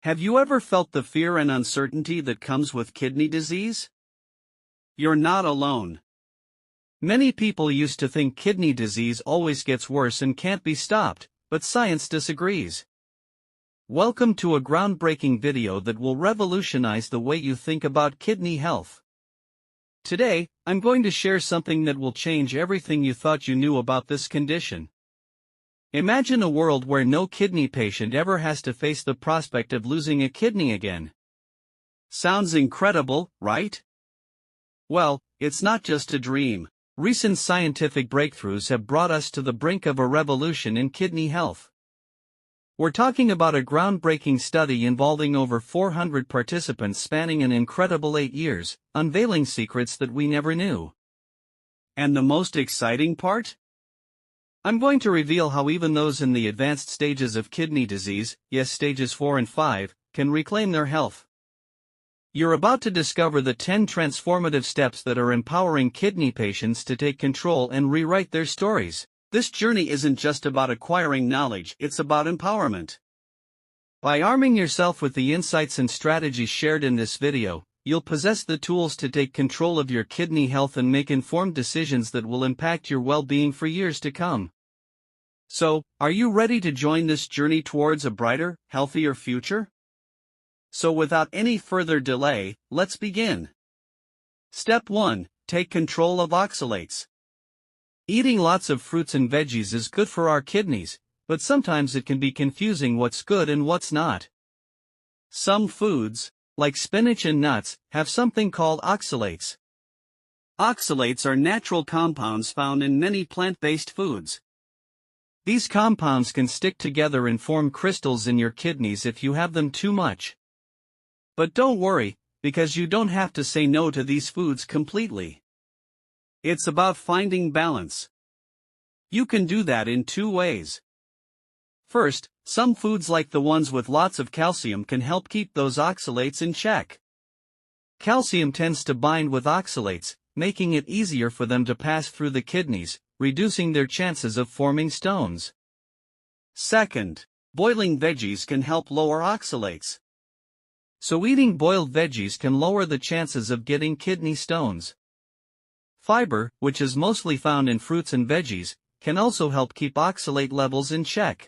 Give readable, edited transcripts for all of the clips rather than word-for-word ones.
Have you ever felt the fear and uncertainty that comes with kidney disease? You're not alone. Many people used to think kidney disease always gets worse and can't be stopped, but science disagrees. Welcome to a groundbreaking video that will revolutionize the way you think about kidney health. Today, I'm going to share something that will change everything you thought you knew about this condition. Imagine a world where no kidney patient ever has to face the prospect of losing a kidney again. Sounds incredible, right? Well, it's not just a dream. Recent scientific breakthroughs have brought us to the brink of a revolution in kidney health. We're talking about a groundbreaking study involving over 400 participants spanning an incredible 8 years, unveiling secrets that we never knew. And the most exciting part? I'm going to reveal how even those in the advanced stages of kidney disease, yes, stages 4 and 5, can reclaim their health. You're about to discover the 10 transformative steps that are empowering kidney patients to take control and rewrite their stories. This journey isn't just about acquiring knowledge, it's about empowerment. By arming yourself with the insights and strategies shared in this video, you'll possess the tools to take control of your kidney health and make informed decisions that will impact your well-being for years to come. So, are you ready to join this journey towards a brighter, healthier future? So without any further delay, let's begin. Step 1. Take control of oxalates. Eating lots of fruits and veggies is good for our kidneys, but sometimes it can be confusing what's good and what's not. Some foods, like spinach and nuts, have something called oxalates. Oxalates are natural compounds found in many plant-based foods. These compounds can stick together and form crystals in your kidneys if you have them too much. But don't worry, because you don't have to say no to these foods completely. It's about finding balance. You can do that in 2 ways. First, some foods like the ones with lots of calcium can help keep those oxalates in check. Calcium tends to bind with oxalates, making it easier for them to pass through the kidneys, reducing their chances of forming stones. Second, boiling veggies can help lower oxalates. So eating boiled veggies can lower the chances of getting kidney stones. Fiber, which is mostly found in fruits and veggies, can also help keep oxalate levels in check.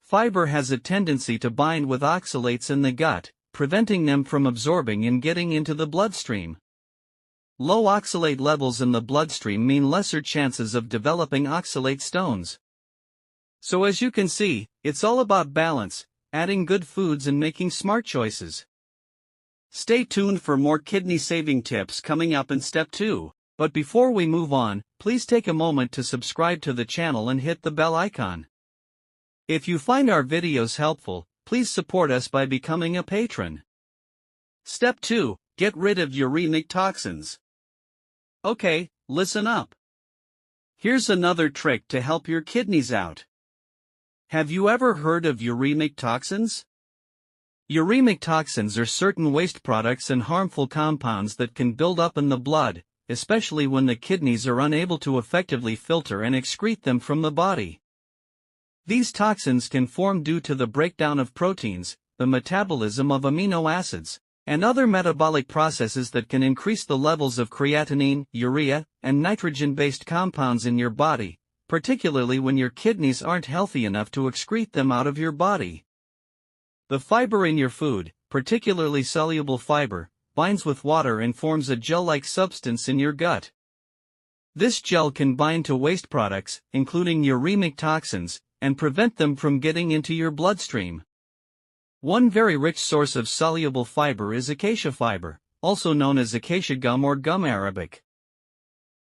Fiber has a tendency to bind with oxalates in the gut, preventing them from absorbing and getting into the bloodstream. Low oxalate levels in the bloodstream mean lesser chances of developing oxalate stones. So as you can see, it's all about balance, adding good foods and making smart choices. Stay tuned for more kidney-saving tips coming up in Step 2. But before we move on, please take a moment to subscribe to the channel and hit the bell icon. If you find our videos helpful, please support us by becoming a patron. Step 2. Get rid of uremic toxins. Okay, listen up. Here's another trick to help your kidneys out. Have you ever heard of uremic toxins? Uremic toxins are certain waste products and harmful compounds that can build up in the blood, especially when the kidneys are unable to effectively filter and excrete them from the body. These toxins can form due to the breakdown of proteins, the metabolism of amino acids, and other metabolic processes that can increase the levels of creatinine, urea, and nitrogen-based compounds in your body, particularly when your kidneys aren't healthy enough to excrete them out of your body. The fiber in your food, particularly soluble fiber, binds with water and forms a gel-like substance in your gut. This gel can bind to waste products, including uremic toxins, and prevent them from getting into your bloodstream. One very rich source of soluble fiber is acacia fiber, also known as acacia gum or gum arabic.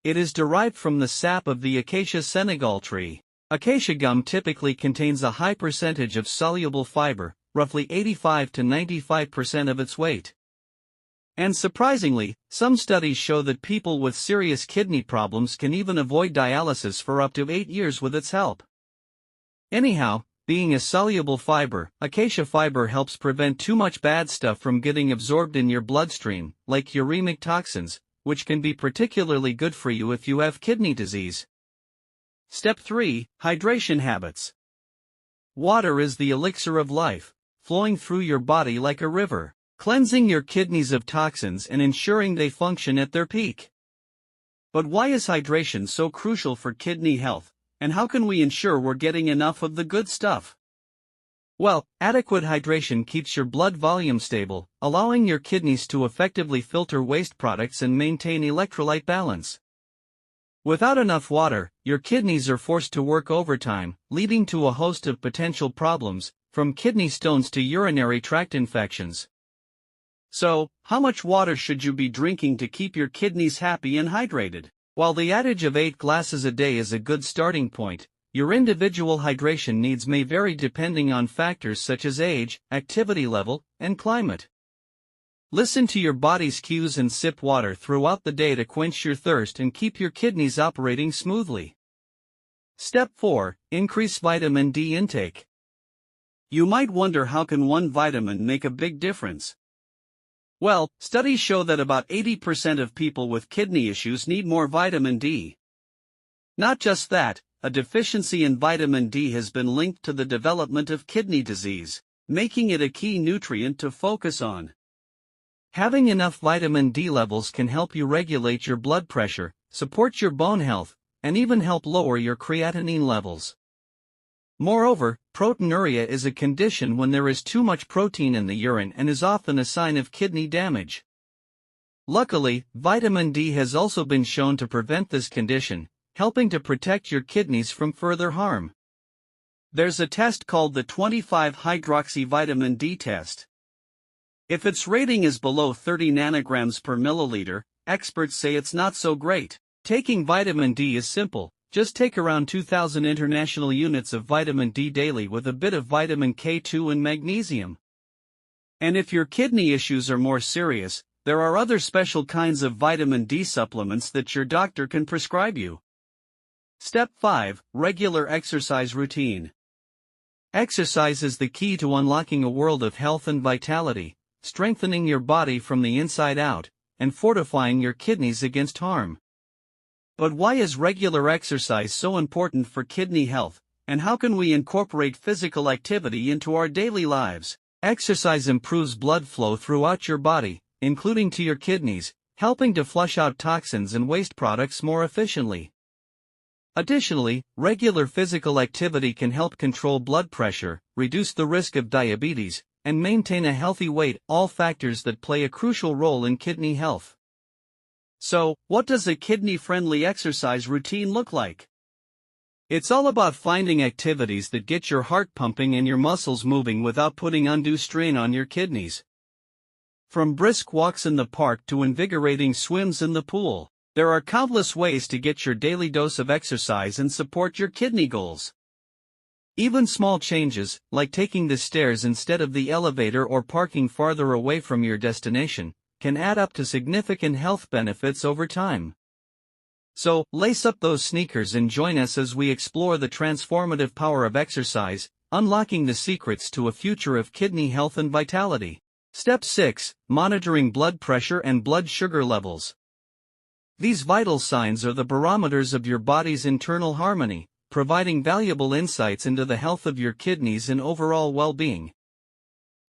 It is derived from the sap of the Acacia senegal tree. Acacia gum typically contains a high percentage of soluble fiber, roughly 85 to 95% of its weight. And surprisingly, some studies show that people with serious kidney problems can even avoid dialysis for up to 8 years with its help. Anyhow, being a soluble fiber, acacia fiber helps prevent too much bad stuff from getting absorbed in your bloodstream, like uremic toxins, which can be particularly good for you if you have kidney disease. Step 3. Hydration habits. Water is the elixir of life. flowing through your body like a river, cleansing your kidneys of toxins and ensuring they function at their peak. But why is hydration so crucial for kidney health, and how can we ensure we're getting enough of the good stuff? Well, adequate hydration keeps your blood volume stable, allowing your kidneys to effectively filter waste products and maintain electrolyte balance. Without enough water, your kidneys are forced to work overtime, leading to a host of potential problems, from kidney stones to urinary tract infections. So, how much water should you be drinking to keep your kidneys happy and hydrated? While the adage of 8 glasses a day is a good starting point, your individual hydration needs may vary depending on factors such as age, activity level, and climate. Listen to your body's cues and sip water throughout the day to quench your thirst and keep your kidneys operating smoothly. Step 4. Increase vitamin D intake. You might wonder, how can one vitamin make a big difference? Well, studies show that about 80% of people with kidney issues need more vitamin D. Not just that, a deficiency in vitamin D has been linked to the development of kidney disease, making it a key nutrient to focus on. Having enough vitamin D levels can help you regulate your blood pressure, support your bone health, and even help lower your creatinine levels. Moreover, proteinuria is a condition when there is too much protein in the urine and is often a sign of kidney damage. Luckily, vitamin D has also been shown to prevent this condition, helping to protect your kidneys from further harm. There's a test called the 25-hydroxyvitamin D test. If its rating is below 30 nanograms per milliliter, experts say it's not so great. Taking vitamin D is simple. Just take around 2,000 international units of vitamin D daily with a bit of vitamin K2 and magnesium. And if your kidney issues are more serious, there are other special kinds of vitamin D supplements that your doctor can prescribe you. Step 5. Regular exercise routine. Exercise is the key to unlocking a world of health and vitality, strengthening your body from the inside out, and fortifying your kidneys against harm. But why is regular exercise so important for kidney health, and how can we incorporate physical activity into our daily lives? Exercise improves blood flow throughout your body, including to your kidneys, helping to flush out toxins and waste products more efficiently. Additionally, regular physical activity can help control blood pressure, reduce the risk of diabetes, and maintain a healthy weight, all factors that play a crucial role in kidney health. So, what does a kidney-friendly exercise routine look like? It's all about finding activities that get your heart pumping and your muscles moving without putting undue strain on your kidneys. From brisk walks in the park to invigorating swims in the pool, there are countless ways to get your daily dose of exercise and support your kidney goals. Even small changes, like taking the stairs instead of the elevator or parking farther away from your destination, can add up to significant health benefits over time. So, lace up those sneakers and join us as we explore the transformative power of exercise, unlocking the secrets to a future of kidney health and vitality. Step 6. Monitoring blood pressure and blood sugar levels. These vital signs are the barometers of your body's internal harmony, providing valuable insights into the health of your kidneys and overall well-being.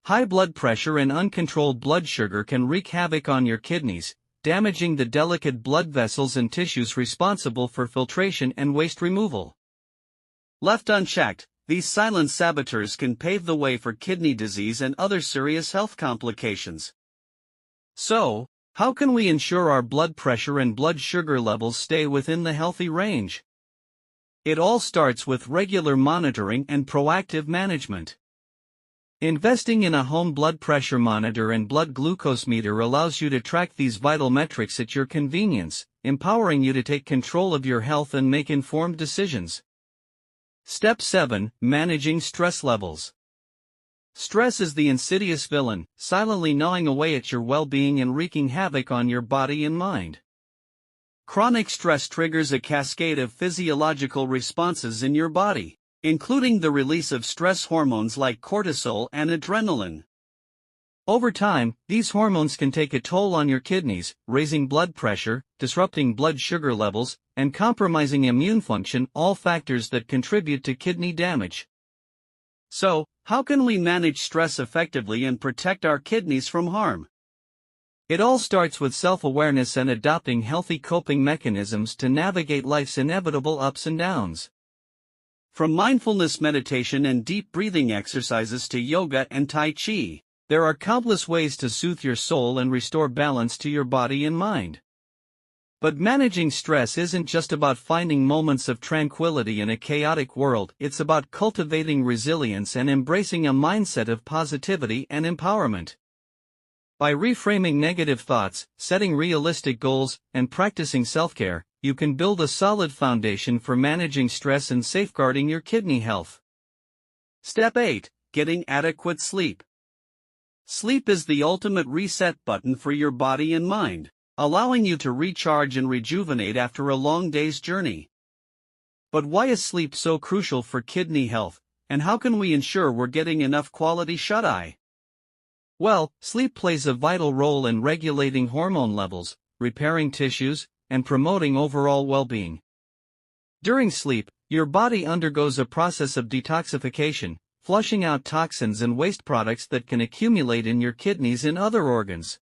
High blood pressure and uncontrolled blood sugar can wreak havoc on your kidneys, damaging the delicate blood vessels and tissues responsible for filtration and waste removal. Left unchecked, these silent saboteurs can pave the way for kidney disease and other serious health complications. So, how can we ensure our blood pressure and blood sugar levels stay within the healthy range? It all starts with regular monitoring and proactive management. Investing in a home blood pressure monitor and blood glucose meter allows you to track these vital metrics at your convenience, empowering you to take control of your health and make informed decisions. Step 7. Managing stress levels. Stress is the insidious villain, silently gnawing away at your well-being and wreaking havoc on your body and mind. Chronic stress triggers a cascade of physiological responses in your body, including the release of stress hormones like cortisol and adrenaline. Over time, these hormones can take a toll on your kidneys, raising blood pressure, disrupting blood sugar levels, and compromising immune function, all factors that contribute to kidney damage. So, how can we manage stress effectively and protect our kidneys from harm? It all starts with self-awareness and adopting healthy coping mechanisms to navigate life's inevitable ups and downs. From mindfulness meditation and deep breathing exercises to yoga and tai chi, there are countless ways to soothe your soul and restore balance to your body and mind. But managing stress isn't just about finding moments of tranquility in a chaotic world, it's about cultivating resilience and embracing a mindset of positivity and empowerment. By reframing negative thoughts, setting realistic goals, and practicing self-care, you can build a solid foundation for managing stress and safeguarding your kidney health. Step 8. Getting adequate sleep. Sleep is the ultimate reset button for your body and mind, allowing you to recharge and rejuvenate after a long day's journey. But why is sleep so crucial for kidney health, and how can we ensure we're getting enough quality shut-eye? Well, sleep plays a vital role in regulating hormone levels, repairing tissues, and promoting overall well-being. During sleep, your body undergoes a process of detoxification, flushing out toxins and waste products that can accumulate in your kidneys and other organs.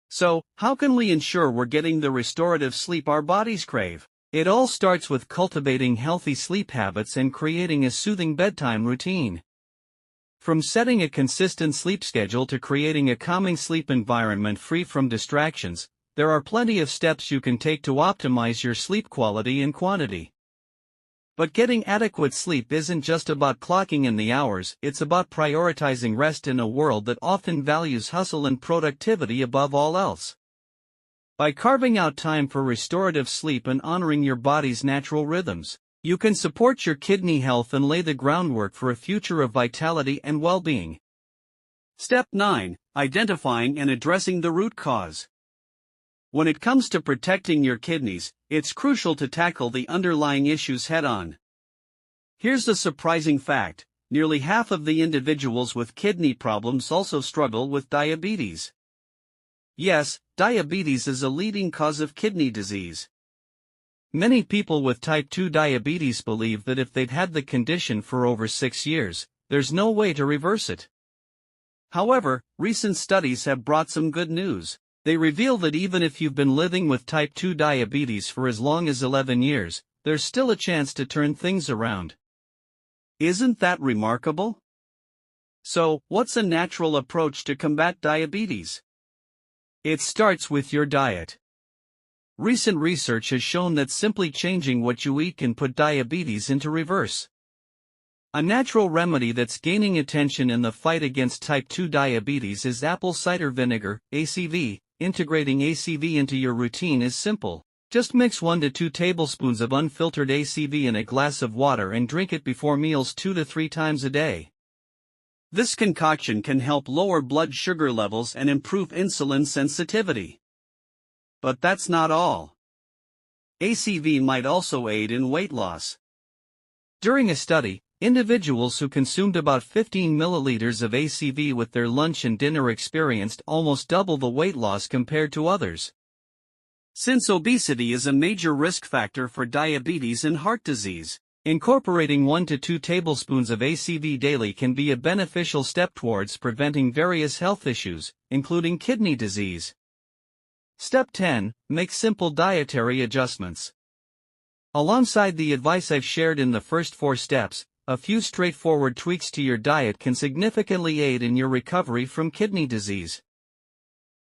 So, how can we ensure we're getting the restorative sleep our bodies crave? It all starts with cultivating healthy sleep habits and creating a soothing bedtime routine. From setting a consistent sleep schedule to creating a calming sleep environment free from distractions, there are plenty of steps you can take to optimize your sleep quality and quantity. But getting adequate sleep isn't just about clocking in the hours, it's about prioritizing rest in a world that often values hustle and productivity above all else. By carving out time for restorative sleep and honoring your body's natural rhythms, you can support your kidney health and lay the groundwork for a future of vitality and well-being. Step 9. Identifying and addressing the root cause. When it comes to protecting your kidneys, it's crucial to tackle the underlying issues head-on. Here's the surprising fact: nearly half of the individuals with kidney problems also struggle with diabetes. Yes, diabetes is a leading cause of kidney disease. Many people with type 2 diabetes believe that if they've had the condition for over 6 years, there's no way to reverse it. However, recent studies have brought some good news. They reveal that even if you've been living with type 2 diabetes for as long as 11 years, there's still a chance to turn things around. Isn't that remarkable? So, what's a natural approach to combat diabetes? It starts with your diet. Recent research has shown that simply changing what you eat can put diabetes into reverse. A natural remedy that's gaining attention in the fight against type 2 diabetes is apple cider vinegar, ACV. Integrating ACV into your routine is simple. Just mix 1 to 2 tablespoons of unfiltered ACV in a glass of water and drink it before meals 2 to 3 times a day. This concoction can help lower blood sugar levels and improve insulin sensitivity. But that's not all. ACV might also aid in weight loss. During a study, individuals who consumed about 15 milliliters of ACV with their lunch and dinner experienced almost double the weight loss compared to others. Since obesity is a major risk factor for diabetes and heart disease, incorporating 1 to 2 tablespoons of ACV daily can be a beneficial step towards preventing various health issues, including kidney disease. Step 10. Make simple dietary adjustments. Alongside the advice I've shared in the first 4 steps, a few straightforward tweaks to your diet can significantly aid in your recovery from kidney disease.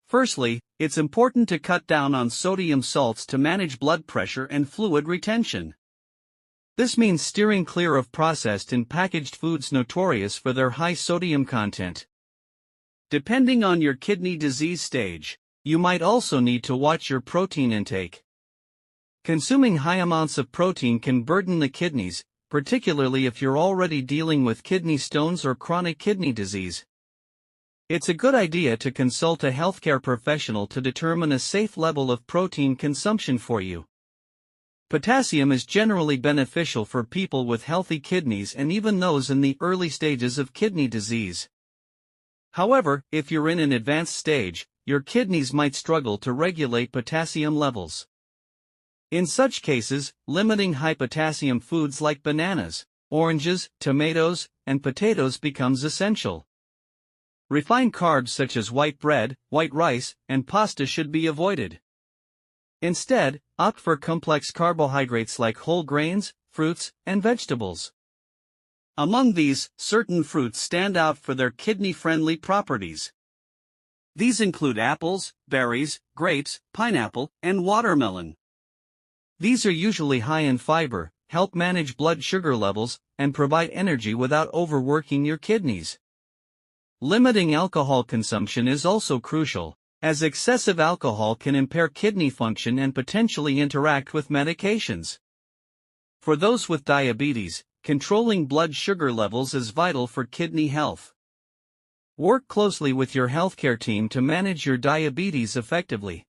Firstly, it's important to cut down on sodium salts to manage blood pressure and fluid retention. This means steering clear of processed and packaged foods notorious for their high sodium content. Depending on your kidney disease stage, you might also need to watch your protein intake. Consuming high amounts of protein can burden the kidneys, particularly if you're already dealing with kidney stones or chronic kidney disease. It's a good idea to consult a healthcare professional to determine a safe level of protein consumption for you. Potassium is generally beneficial for people with healthy kidneys and even those in the early stages of kidney disease. However, if you're in an advanced stage, your kidneys might struggle to regulate potassium levels. In such cases, limiting high potassium foods like bananas, oranges, tomatoes, and potatoes becomes essential. Refined carbs such as white bread, white rice, and pasta should be avoided. Instead, opt for complex carbohydrates like whole grains, fruits, and vegetables. Among these, certain fruits stand out for their kidney-friendly properties. These include apples, berries, grapes, pineapple, and watermelon. These are usually high in fiber, help manage blood sugar levels, and provide energy without overworking your kidneys. Limiting alcohol consumption is also crucial, as excessive alcohol can impair kidney function and potentially interact with medications. For those with diabetes, controlling blood sugar levels is vital for kidney health. Work closely with your healthcare team to manage your diabetes effectively.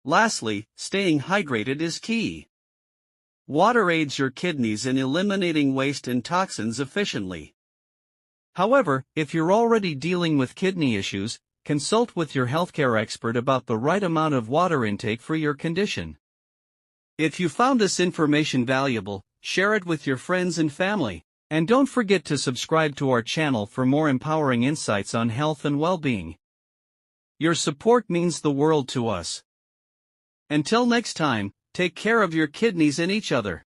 Lastly, staying hydrated is key. Water aids your kidneys in eliminating waste and toxins efficiently. However, if you're already dealing with kidney issues, consult with your healthcare expert about the right amount of water intake for your condition. If you found this information valuable, share it with your friends and family, and don't forget to subscribe to our channel for more empowering insights on health and well-being. Your support means the world to us. Until next time, take care of your kidneys and each other.